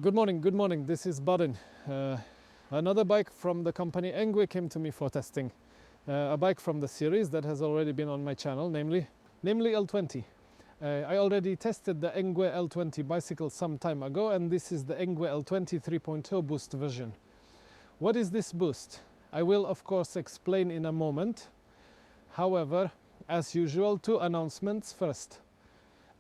Good morning. This is Baden. Another bike from the company Engwe came to me for testing. A bike from the series that has already been on my channel, namely L20. I already tested the Engwe L20 bicycle some time ago, and this is the Engwe L20 3.0 boost version. What is this boost? I will of course explain in a moment. However, as usual, two announcements first.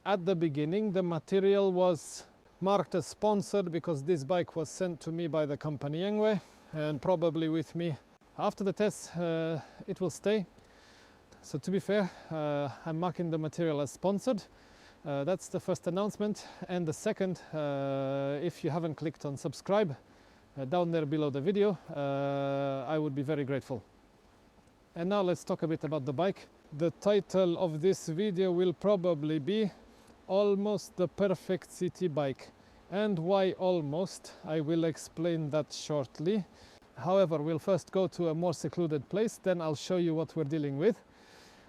At the beginning, the material was marked as sponsored because this bike was sent to me by the company Engwe, and probably with me after the test it will stay. So to be fair, I'm marking the material as sponsored. That's the first announcement. And the second, if you haven't clicked on subscribe down there below the video, I would be very grateful. And now let's talk a bit about the bike. The title of this video will probably be Almost the Perfect City Bike. And why almost? I will explain that shortly. However, we'll first go to a more secluded place, then I'll show you what we're dealing with.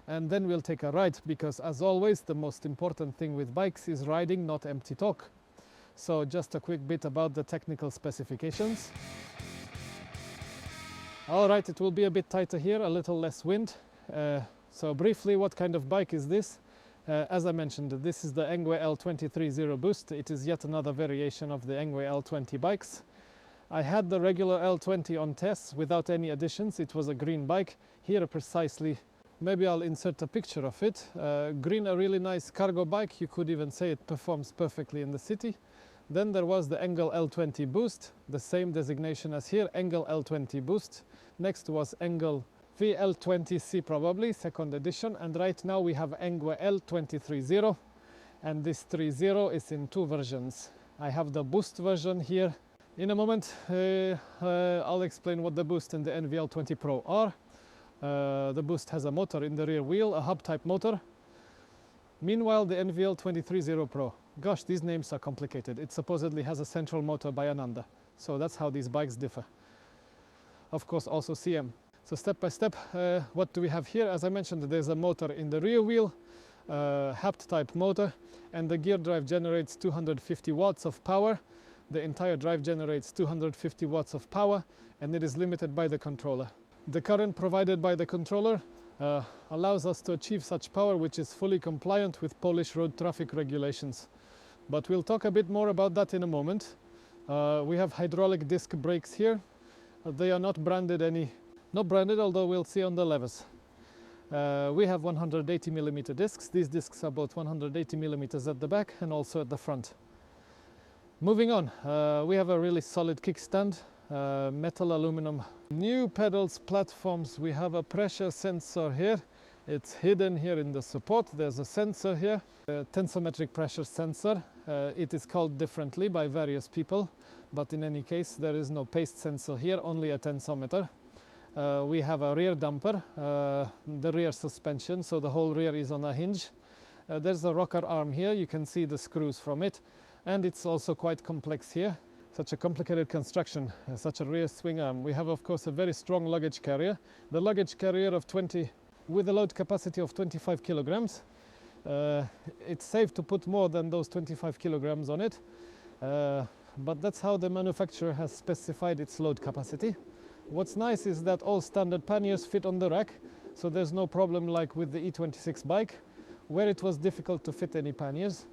And then we'll take a ride, because as always, the most important thing with bikes is riding, not empty talk. So just a quick bit about the technical specifications. Alright, it will be a bit tighter here, a little less wind. So briefly, what kind of bike is this? As I mentioned, this is the Engwe L20 3.0 Boost. It is yet another variation of the Engwe L20 bikes. I had the regular L20 on tests without any additions. It was a green bike. Here precisely, maybe I'll insert a picture of it. Green, a really nice cargo bike. You could even say it performs perfectly in the city. Then there was the Engwe L20 Boost, the same designation as here, Engwe L20 Boost. Next was Engwe VL20C, probably second edition, and right now we have Engwe L20 3.0, and this 3.0 is in two versions. I have the boost version here. In a moment I'll explain what the boost and the NVL20 Pro are. The boost has a motor in the rear wheel, a hub type motor. Meanwhile, the NVL20 3.0 Pro, gosh, these names are complicated. It supposedly has a central motor by Ananda, so that's how these bikes differ. Of course, also CM. So step by step, what do we have here? As I mentioned, there's a motor in the rear wheel, HAPT type motor, and the gear drive generates 250 watts of power. The entire drive generates 250 watts of power, and it is limited by the controller. The current provided by the controller allows us to achieve such power, which is fully compliant with Polish road traffic regulations. But we'll talk a bit more about that in a moment. We have hydraulic disc brakes here. They are not branded, although we'll see on the levers. We have 180mm discs. These discs are both 180mm at the back and also at the front. Moving on, we have a really solid kickstand, metal aluminum. New pedals, platforms. We have a pressure sensor here. It's hidden here in the support. There's a sensor here, a tensometric pressure sensor. It is called differently by various people, but in any case there is no paste sensor here, only a tensometer. We have a rear damper, the rear suspension, so the whole rear is on a hinge. There's a rocker arm here, you can see the screws from it, and it's also quite complex here. Such a complicated construction, such a rear swing arm. We have of course a very strong luggage carrier. The luggage carrier of 20 with a load capacity of 25 kilograms. It's safe to put more than those 25 kilograms on it, but that's how the manufacturer has specified its load capacity. What's nice is that all standard panniers fit on the rack, so there's no problem like with the E26 bike, where it was difficult to fit any panniers.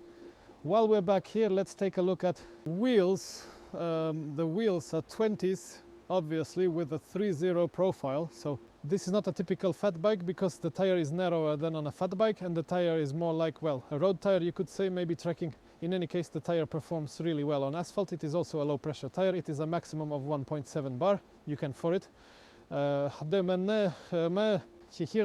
While we're back here, let's take a look at wheels. The wheels are 20s, obviously, with a 3.0 profile. So this is not a typical fat bike because the tire is narrower than on a fat bike, and the tire is more like, well, a road tire, you could say, maybe trekking. In any case, the tire performs really well on asphalt. It is also a low pressure tire. It is a maximum of 1.7 bar. You can for it. Here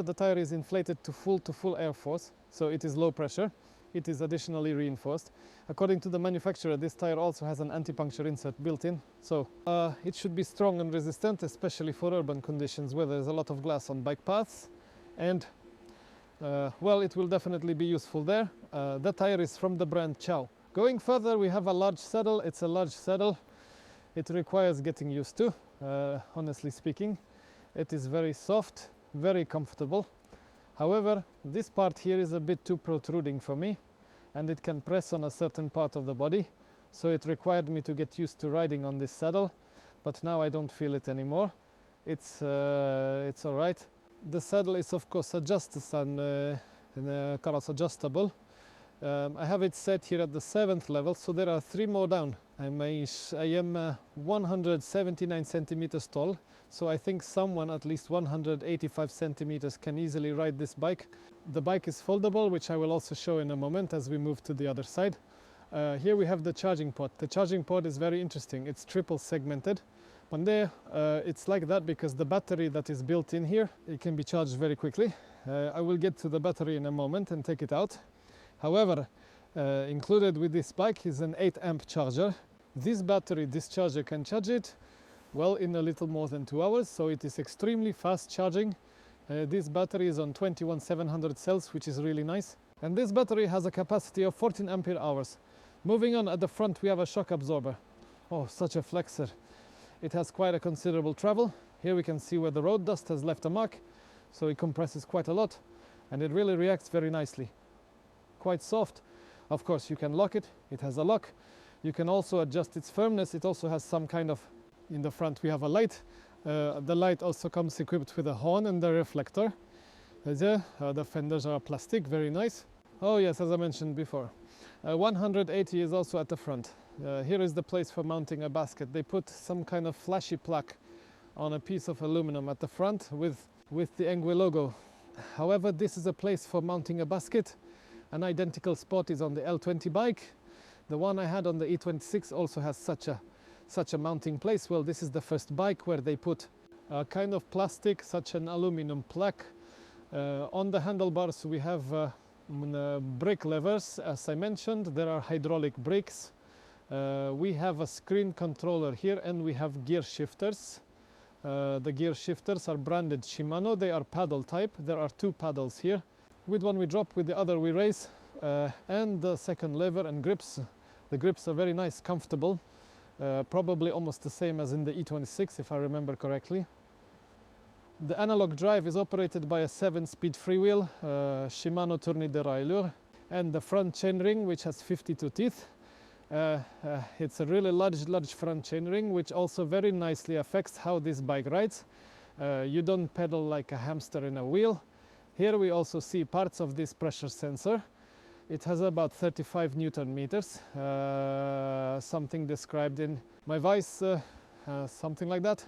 the tire is inflated to full air force, so it is low pressure. It is additionally reinforced. According to the manufacturer, this tire also has an anti-puncture insert built in, so it should be strong and resistant, especially for urban conditions where there's a lot of glass on bike paths, and well, it will definitely be useful there. The tire is from the brand Chow. Going further, we have a large saddle. It's a large saddle. It requires getting used to, honestly speaking. It is very soft, very comfortable. However, this part here is a bit too protruding for me, and it can press on a certain part of the body. so it required me to get used to riding on this saddle, but now I don't feel it anymore. It's all right. The saddle is of course adjusted and adjustable. I have it set here at the 7th level, so there are 3 more down. I am 179 centimeters tall, so I think someone at least 185 centimeters can easily ride this bike. The bike is foldable, which I will also show in a moment as we move to the other side. Here we have the charging port. The charging port is very interesting. It's triple segmented. One there, it's like that because the battery that is built in here, it can be charged very quickly. I will get to the battery in a moment and take it out. However, included with this bike is an 8 amp charger. This battery, this charger can charge it well in a little more than 2 hours, so it is extremely fast charging. This battery is on 21700 cells, which is really nice. And this battery has a capacity of 14 ampere hours. Moving on, at the front we have a shock absorber. Oh, such a flexor. It has quite a considerable travel. Here we can see where the road dust has left a mark, so it compresses quite a lot and it really reacts very nicely. Quite soft. Of course you can lock it, it has a lock. You can also adjust its firmness. It also has some kind of, in the front we have a light. The light also comes equipped with a horn and a reflector. The fenders are plastic, very nice. Oh yes, as I mentioned before. 180 is also at the front. Here is the place for mounting a basket. They put some kind of flashy plaque on a piece of aluminum at the front with the Engwe logo. However, this is a place for mounting a basket. An identical spot is on the L20 bike. The one I had on the E26 also has such a mounting place. Well, this is the first bike where they put a kind of plastic, such an aluminum plaque. On the handlebars we have brake levers, as I mentioned. There are hydraulic brakes. We have a screen controller here and we have gear shifters. The gear shifters are branded Shimano. They are paddle type. There are 2 paddles here. With one we drop, with the other we raise. And the second lever and grips. The grips are very nice, comfortable. Probably almost the same as in the E26 if I remember correctly. The analog drive is operated by a 7-speed freewheel Shimano Tourne de Railur, and the front chainring, which has 52 teeth. It's a really large front chainring, which also very nicely affects how this bike rides. You don't pedal like a hamster in a wheel. Here we also see parts of this pressure sensor. It has about 35 Newton meters, something described in my Vice, something like that.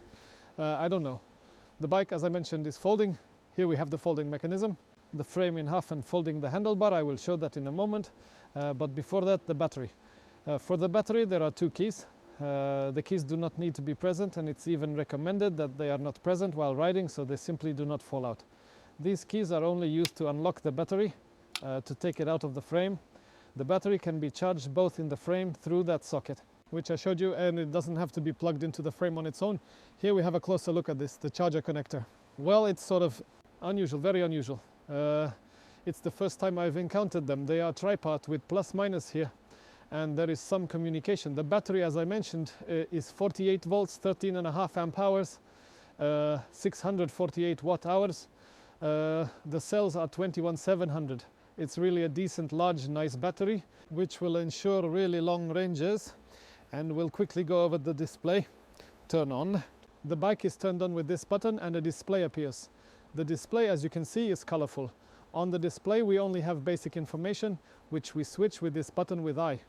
I don't know. The bike, as I mentioned, is folding. Here we have the folding mechanism, the frame in half and folding the handlebar. I will show that in a moment. But before that, the battery. For the battery, there are 2 keys. The keys do not need to be present, and it's even recommended that they are not present while riding, so they simply do not fall out. These keys are only used to unlock the battery, to take it out of the frame. The battery can be charged both in the frame through that socket, which I showed you, and it doesn't have to be plugged into the frame on its own. Here we have a closer look at this, the charger connector. Well, it's sort of unusual, very unusual. It's the first time I've encountered them. They are tripart with plus minus here, and there is some communication. The battery, as I mentioned, is 48 volts, 13.5 amp hours, 648 watt hours. The cells are 21700. It's really a decent, large, nice battery, which will ensure really long ranges. And we'll quickly go over the display. Turn on. The bike is turned on with this button and a display appears. The display, as you can see, is colorful. On the display we only have basic information, which we switch with this button with I.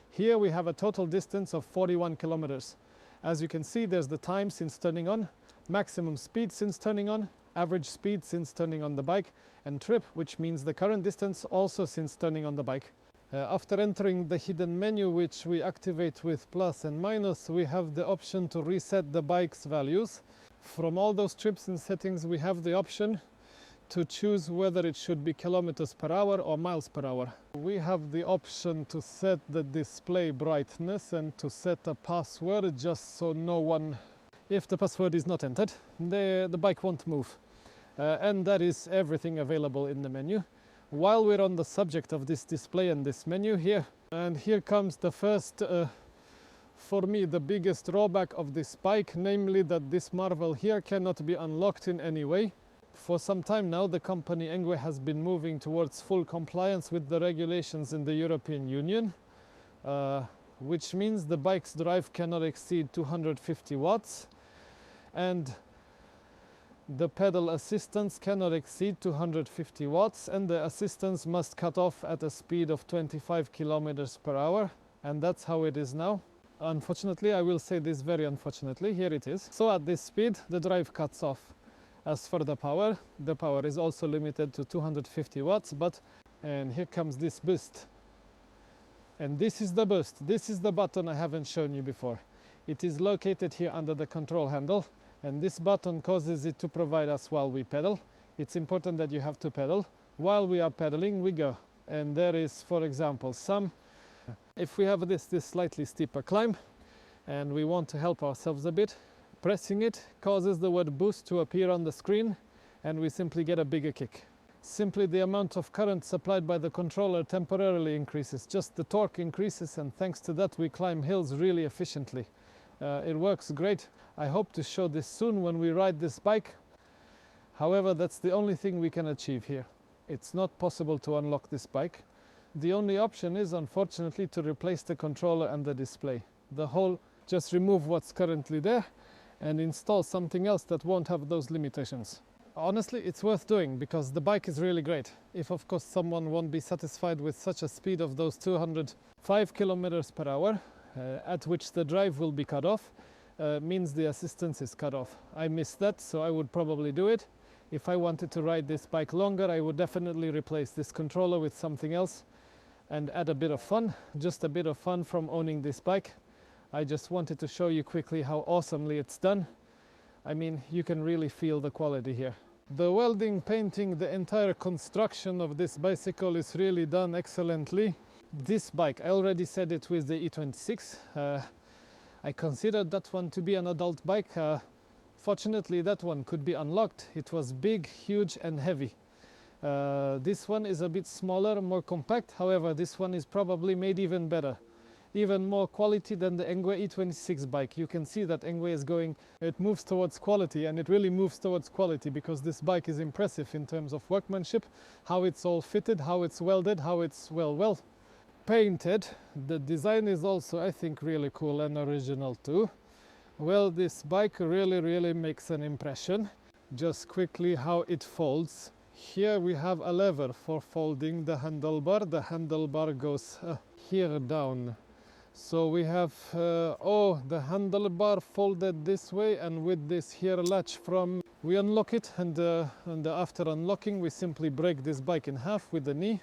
Here we have a total distance of 41 kilometers. As you can see, there's the time since turning on, maximum speed since turning on, average speed since turning on the bike, and trip, which means the current distance also since turning on the bike. After entering the hidden menu, which we activate with plus and minus, we have the option to reset the bike's values. From all those trips and settings, we have the option to choose whether it should be kilometers per hour or miles per hour. We have the option to set the display brightness and to set a password, just so no one, if the password is not entered, the bike won't move. And that is everything available in the menu. While we're on the subject of this display and this menu here, and here comes the first, for me, the biggest drawback of this bike, namely that this marvel here cannot be unlocked in any way. For some time now, the company Engwe has been moving towards full compliance with the regulations in the European Union. which means the bike's drive cannot exceed 250 watts and the pedal assistance cannot exceed 250 watts and the assistance must cut off at a speed of 25 kilometers per hour, and that's how it is now. Unfortunately, I will say this very unfortunately, here it is. So at this speed the drive cuts off. As for the power is also limited to 250 watts, and here comes this boost. And this is the boost. This is the button I haven't shown you before. It is located here under the control handle, and this button causes it to provide us while we pedal. It's important that you have to pedal. While we are pedaling, we go. And there is, for example, if we have this slightly steeper climb and we want to help ourselves a bit, pressing it causes the word boost to appear on the screen and we simply get a bigger kick. Simply the amount of current supplied by the controller temporarily increases. Just the torque increases, and thanks to that we climb hills really efficiently. It works great. I hope to show this soon when we ride this bike. However, that's the only thing we can achieve here. It's not possible to unlock this bike. The only option is, unfortunately, to replace the controller and the display. Just remove what's currently there and install something else that won't have those limitations. Honestly, it's worth doing because the bike is really great. If of course someone won't be satisfied with such a speed of those 205 kilometers per hour, at which the drive will be cut off, means the assistance is cut off. I missed that, so I would probably do it. If I wanted to ride this bike longer, I would definitely replace this controller with something else and add a bit of fun, just a bit of fun from owning this bike. I just wanted to show you quickly how awesomely it's done. I mean, you can really feel the quality here. The welding, painting, the entire construction of this bicycle is really done excellently. This bike, I already said it with the E26. I considered that one to be an adult bike. Fortunately, that one could be unlocked. It was big, huge and heavy. This one is a bit smaller, more compact. However, this one is probably made even better. Even more quality than the Engwe E26 bike. You can see that Engwe is it moves towards quality, and it really moves towards quality because this bike is impressive in terms of workmanship, how it's all fitted, how it's welded, how it's well painted. The design is also, I think, really cool and original too. Well, this bike really makes an impression. Just quickly how it folds. Here we have a lever for folding the handlebar. The handlebar goes here down. So we have the handlebar folded this way, and with this here latch we unlock it, and after unlocking we simply break this bike in half with the knee.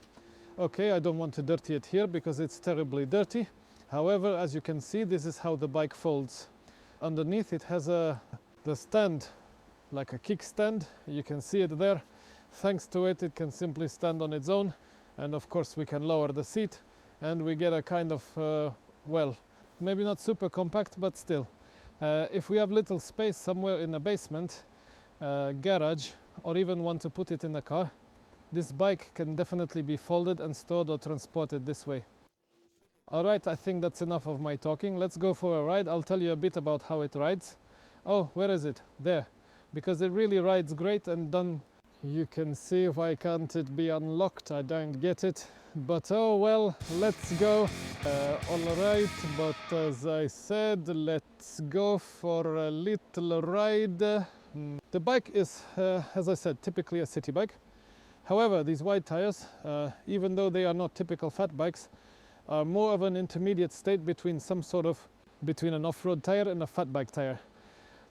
Okay, I don't want to dirty it here because it's terribly dirty. However, as you can see, this is how the bike folds. Underneath it has the stand, like a kickstand. You can see it there. Thanks to it, it can simply stand on its own, and of course we can lower the seat and we get a kind of well, maybe not super compact, but still. If we have little space somewhere in the basement, garage, or even want to put it in a car, this bike can definitely be folded and stored or transported this way. Alright, I think that's enough of my talking. Let's go for a ride. I'll tell you a bit about how it rides. Oh, where is it? There. Because it really rides great and done. You can see, why can't it be unlocked? I don't get it. But oh well, let's go. Alright, but as I said, let's go for a little ride. The bike is, as I said, typically a city bike. However, these wide tires, even though they are not typical fat bikes, are more of an intermediate state between an off-road tire and a fat bike tire.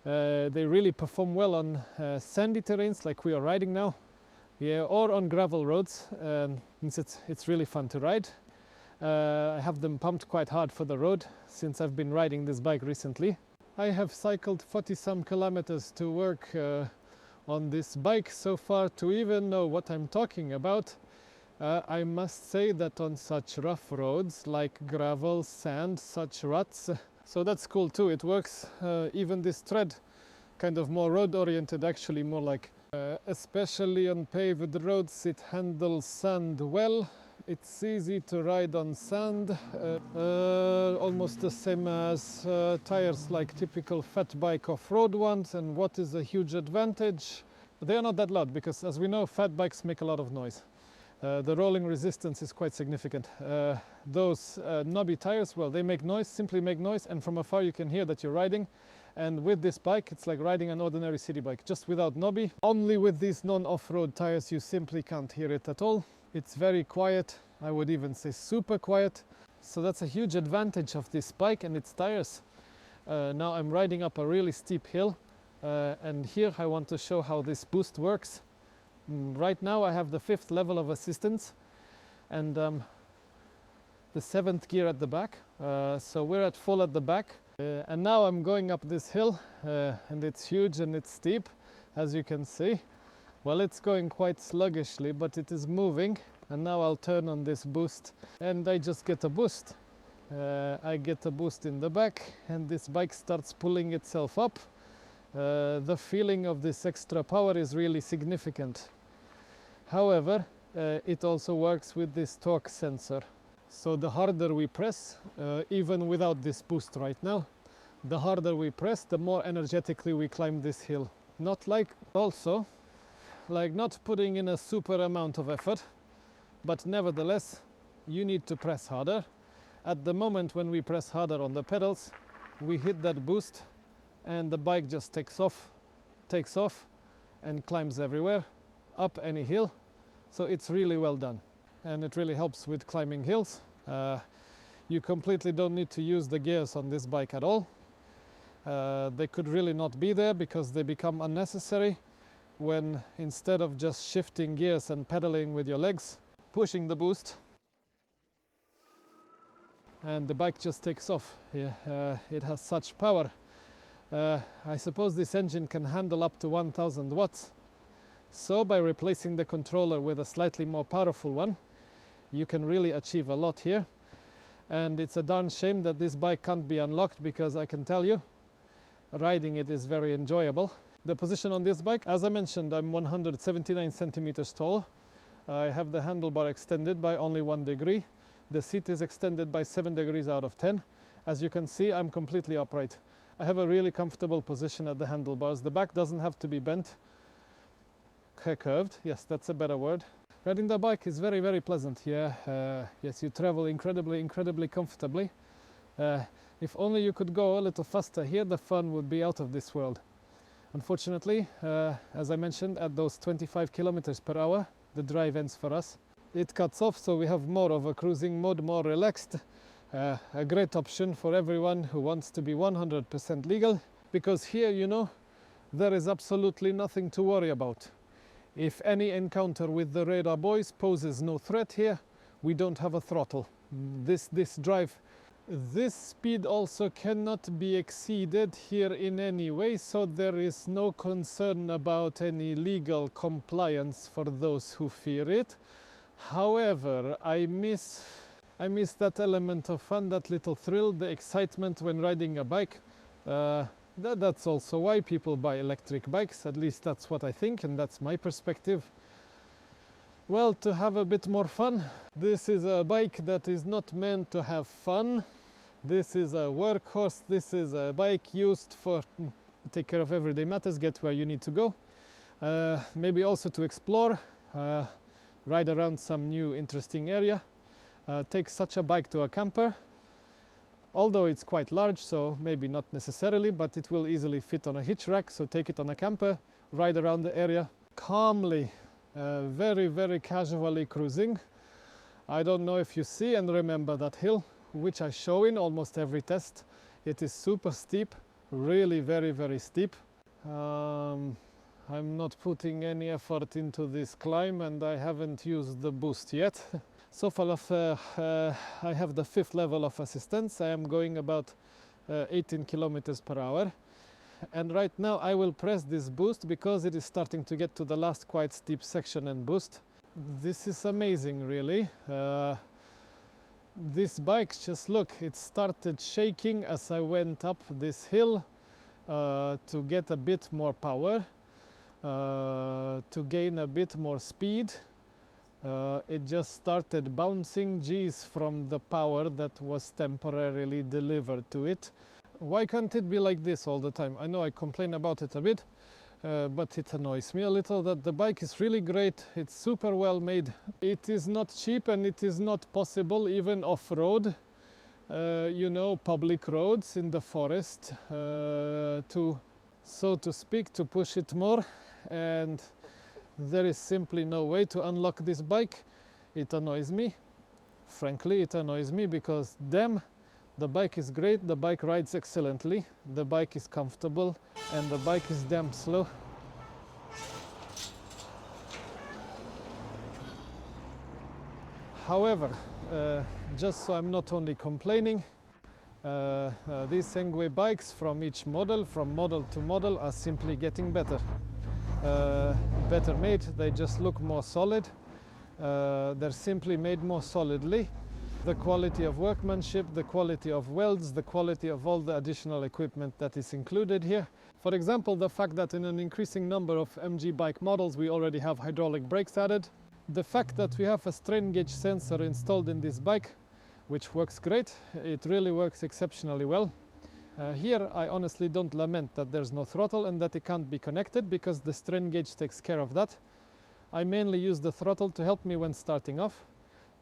They really perform well on sandy terrains like we are riding now. Yeah, or on gravel roads. It's really fun to ride. I have them pumped quite hard for the road since I've been riding this bike recently. I have cycled 40-some kilometers to work on this bike so far. To even know what I'm talking about, I must say that on such rough roads like gravel, sand, such ruts, so that's cool too. It works. Even this tread, kind of more road oriented, actually more like especially on paved roads, it handles sand well. It's easy to ride on sand, almost the same as tires like typical fat bike off-road ones. And what is a huge advantage? They are not that loud because, as we know, fat bikes make a lot of noise. The rolling resistance is quite significant. Those knobby tires, well, they make noise, simply make noise, and from afar you can hear that you're riding. And with this bike, it's like riding an ordinary city bike, just without knobby. Only with these non-off-road tires, you simply can't hear it at all. It's very quiet, I would even say super quiet. So that's a huge advantage of this bike and its tires. Now I'm riding up a really steep hill, and here I want to show how this boost works. Right now I have the 5th level of assistance and the 7th gear at the back. So we're at full at the back. And now I'm going up this hill, and it's huge and it's steep, as you can see. Well, it's going quite sluggishly, but it is moving. And now I'll turn on this boost and I just get a boost. I get a boost in the back and this bike starts pulling itself up. The feeling of this extra power is really significant. However, it also works with this torque sensor. So the harder we press, even without this boost right now, the harder we press, the more energetically we climb this hill. Not like not putting in a super amount of effort, but nevertheless, you need to press harder. At the moment when we press harder on the pedals, we hit that boost and the bike just takes off and climbs everywhere, up any hill. So it's really well done. And it really helps with climbing hills. You completely don't need to use the gears on this bike at all. They could really not be there because they become unnecessary when instead of just shifting gears and pedaling with your legs, pushing the boost, and the bike just takes off. It has such power. I suppose this engine can handle up to 1000 watts. So by replacing the controller with a slightly more powerful one, you can really achieve a lot here. And it's a darn shame that this bike can't be unlocked, because I can tell you, riding it is very enjoyable. The position on this bike, as I mentioned, I'm 179 centimeters tall. I have the handlebar extended by only 1 degree. The seat is extended by 7 degrees out of 10. As you can see, I'm completely upright. I have a really comfortable position at the handlebars. The back doesn't have to be bent. Curved, yes, that's a better word. Riding the bike is very, very pleasant. Yes, you travel incredibly comfortably. If only you could go a little faster here, the fun would be out of this world. Unfortunately, as I mentioned, at those 25 kilometers per hour, the drive ends for us. It cuts off, so we have more of a cruising mode, more relaxed. A great option for everyone who wants to be 100% legal, because here, you know, there is absolutely nothing to worry about. If any encounter with the radar boys poses no threat here, we don't have a throttle. This drive, this speed also cannot be exceeded here in any way, so there is no concern about any legal compliance for those who fear it. However, I miss that element of fun, that little thrill, the excitement when riding a bike. That's also why people buy electric bikes, at least that's what I think, and that's my perspective. Well, to have a bit more fun, this is a bike that is not meant to have fun. This is a workhorse, this is a bike used for take care of everyday matters, get where you need to go. Maybe also to explore, ride around some new interesting area. Take such a bike to a camper. Although it's quite large, so maybe not necessarily, but it will easily fit on a hitch rack, so take it on a camper, ride around the area calmly, very, very casually cruising. I don't know if you see and remember that hill, which I show in almost every test. It is super steep, really very, very steep. I'm not putting any effort into this climb, and I haven't used the boost yet. So far, I have the 5th level of assistance. I am going about 18 kilometers per hour. And right now I will press this boost because it is starting to get to the last quite steep section and boost. This is amazing, really. This bike, just look, it started shaking as I went up this hill to get a bit more power, to gain a bit more speed. It just started bouncing G's from the power that was temporarily delivered to it. Why can't it be like this all the time? I know I complain about it a bit, but it annoys me a little that the bike is really great. It's super well made. It is not cheap and it is not possible even off-road, you know, public roads in the forest, to, so to speak, to push it more. And there is simply no way to unlock this bike. It annoys me. Frankly, it annoys me because damn, the bike is great, the bike rides excellently, the bike is comfortable, and the bike is damn slow. However, just so I'm not only complaining, these Engwe bikes from each model, from model to model, are simply getting better. Better made, they just look more solid. They're simply made more solidly. The quality of workmanship, the quality of welds, the quality of all the additional equipment that is included here. For example, the fact that in an increasing number of MG bike models we already have hydraulic brakes added. The fact that we have a strain gauge sensor installed in this bike, which works great. It really works exceptionally well. Here I honestly don't lament that there's no throttle and that it can't be connected, because the strain gauge takes care of that. I mainly use the throttle to help me when starting off.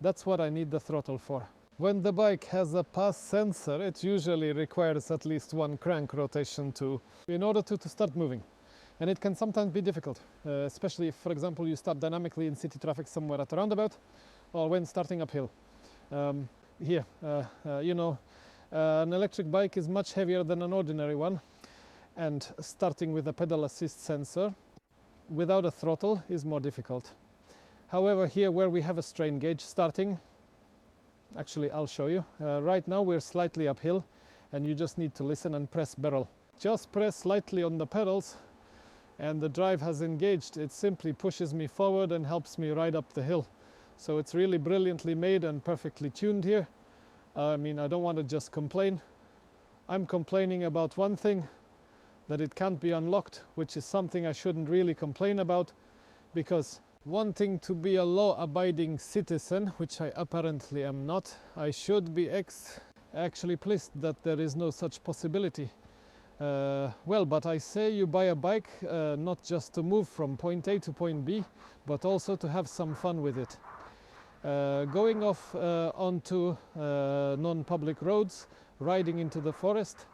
That's what I need the throttle for. When the bike has a pass sensor, it usually requires at least one crank rotation in order to start moving. And it can sometimes be difficult, especially if, for example, you start dynamically in city traffic somewhere at a roundabout, or when starting uphill. You know, an electric bike is much heavier than an ordinary one, and starting with a pedal assist sensor without a throttle is more difficult. However, here where we have a strain gauge starting, actually I'll show you. Right now we're slightly uphill and you just need to listen and press barrel. Just press slightly on the pedals and the drive has engaged. It simply pushes me forward and helps me ride up the hill. So it's really brilliantly made and perfectly tuned here. I mean, I don't want to just complain. I'm complaining about one thing, that it can't be unlocked, which is something I shouldn't really complain about, because wanting to be a law-abiding citizen, which I apparently am not, I should be actually pleased that there is no such possibility. Well, but I say you buy a bike not just to move from point A to point B, but also to have some fun with it. Going off onto non-public roads, riding into the forest,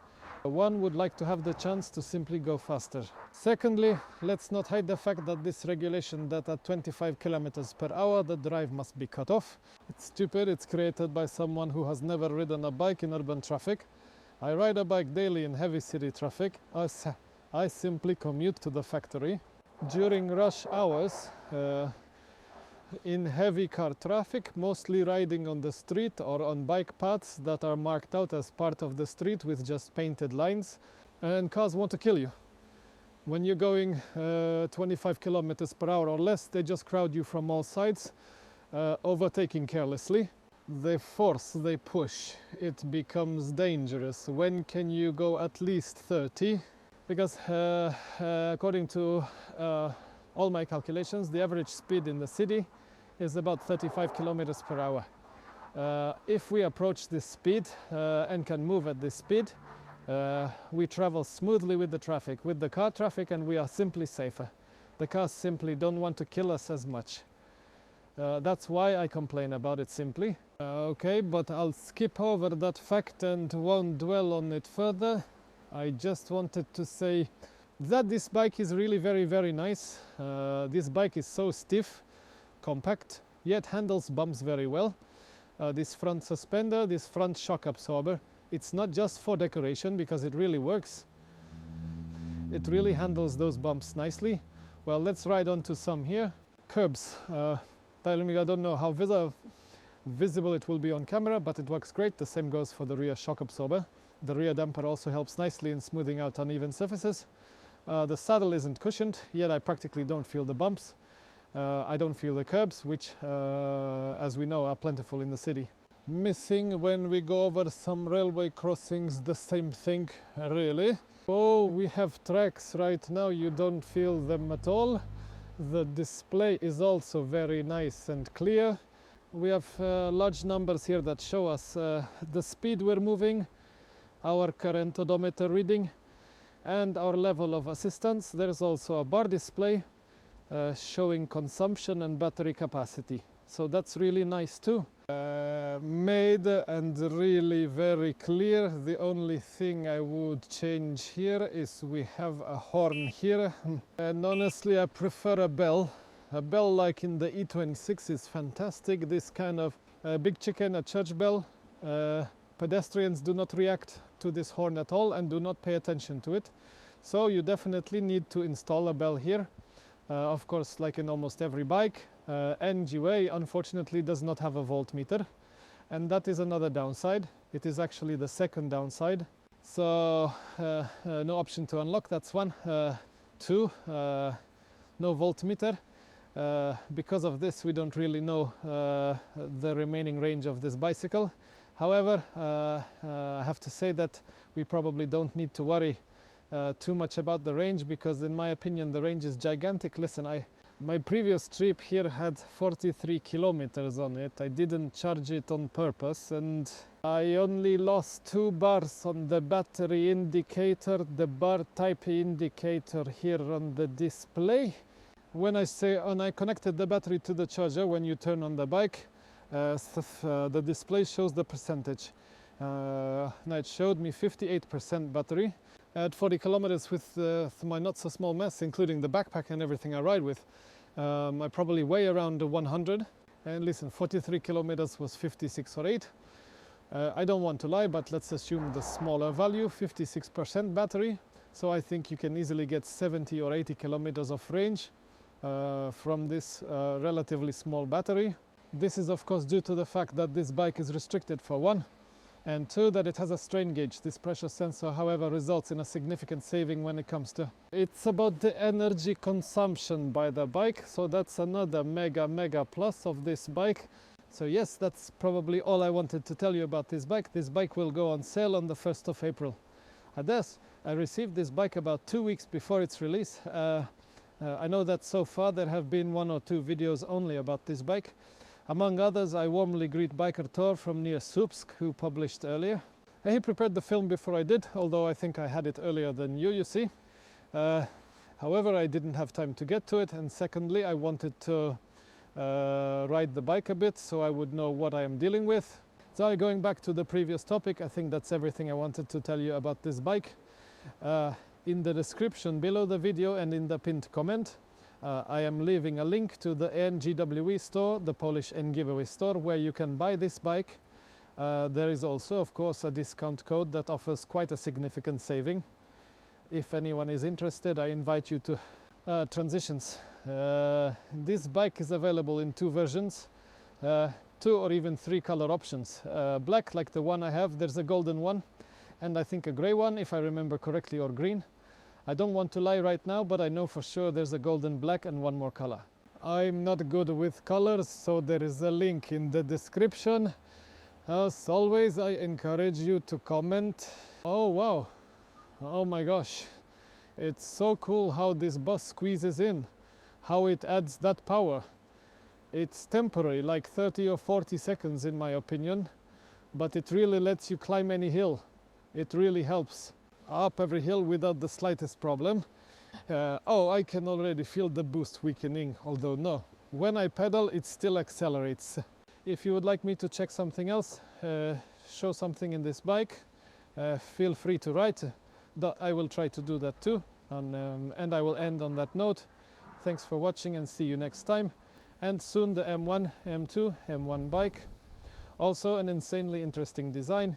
one would like to have the chance to simply go faster. Secondly, let's not hide the fact that this regulation that at 25 kilometers per hour the drive must be cut off. It's stupid, it's created by someone who has never ridden a bike in urban traffic. I ride a bike daily in heavy city traffic. I simply commute to the factory. During rush hours, in heavy car traffic, mostly riding on the street or on bike paths that are marked out as part of the street with just painted lines, and cars want to kill you. When you're going 25 kilometers per hour or less, they just crowd you from all sides, overtaking carelessly. They force, they push, it becomes dangerous. When can you go at least 30? Because according to all my calculations, the average speed in the city is about 35 kilometers per hour. If we approach this speed and can move at this speed, we travel smoothly with the traffic, with the car traffic, and we are simply safer. The cars simply don't want to kill us as much. That's why I complain about it simply. Okay, but I'll skip over that fact and won't dwell on it further. I just wanted to say that this bike is really very nice. This bike is so stiff, compact, yet handles bumps very well. This front suspender, this front shock absorber, it's not just for decoration, because it really works. It really handles those bumps nicely. Well, let's ride on to some here. Curbs. I don't know how visible it will be on camera, but it works great. The same goes for the rear shock absorber. The rear damper also helps nicely in smoothing out uneven surfaces. The saddle isn't cushioned, yet I practically don't feel the bumps. I don't feel the curbs, which, as we know, are plentiful in the city. Missing when we go over some railway crossings, the same thing, really. Oh, we have tracks right now, you don't feel them at all. The display is also very nice and clear. We have large numbers here that show us the speed we're moving, our current odometer reading, and our level of assistance. There's also a bar display showing consumption and battery capacity, so that's really nice too. Made and really very clear. The only thing I would change here is we have a horn here, and honestly I prefer a bell. A bell like in the E26 is fantastic. This kind of big chicken, a church bell. Pedestrians do not react to this horn at all and do not pay attention to it, so you definitely need to install a bell here. Of course, like in almost every bike, ENG unfortunately does not have a voltmeter, and that is another downside. It is actually the second downside. So no option to unlock, that's one. Two, no voltmeter. Because of this, we don't really know the remaining range of this bicycle. However, I have to say that we probably don't need to worry too much about the range, because in my opinion the range is gigantic. Listen, my previous trip here had 43 kilometers on it. I didn't charge it on purpose, and I only lost 2 bars on the battery indicator, the bar type indicator here on the display. When I connected the battery to the charger, when you turn on the bike, the display shows the percentage. Now it showed me 58% battery at 40 kilometers with my not so small mess, including the backpack and everything I ride with. I probably weigh around 100, and listen, 43 kilometers was 56 or 8. I don't want to lie, but let's assume the smaller value, 56% battery. So I think you can easily get 70 or 80 kilometers of range from this relatively small battery. This is of course due to the fact that this bike is restricted, for one, and two, that it has a strain gauge. This pressure sensor, however, results in a significant saving when it comes to... It's about the energy consumption by the bike, so that's another mega plus of this bike. So yes, that's probably all I wanted to tell you about this bike. This bike will go on sale on the 1st of April. I received this bike about 2 weeks before its release. I know that so far there have been 1 or 2 videos only about this bike. Among others, I warmly greet Biker Tor from near Supsk, who published earlier. He prepared the film before I did, although I think I had it earlier than you see. However, I didn't have time to get to it, and secondly, I wanted to ride the bike a bit so I would know what I am dealing with. So going back to the previous topic, I think that's everything I wanted to tell you about this bike. In the description below the video and in the pinned comment, I am leaving a link to the ENG store, the Polish Engwe store, where you can buy this bike. There is also, of course, a discount code that offers quite a significant saving. If anyone is interested, I invite you to transitions. This bike is available in 2 versions, 2 or even 3 color options. Black, like the one I have, there's a golden one, and I think a grey one, if I remember correctly, or green. I don't want to lie right now, but I know for sure there's a golden black and 1 more color. I'm not good with colors, so there is a link in the description. As always, I encourage you to comment. Oh wow, oh my gosh, it's so cool how this bus squeezes in, how it adds that power. It's temporary, like 30 or 40 seconds in my opinion, but it really lets you climb any hill. It really helps. Up every hill without the slightest problem. Oh, I can already feel the boost weakening, although no, when I pedal it still accelerates. If you would like me to check something else, show something in this bike, feel free to write. I will try to do that too, and I will end on that note. Thanks for watching and see you next time. And soon the M1, M2, M1 bike. Also an insanely interesting design,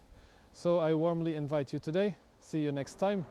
so I warmly invite you today. See you next time.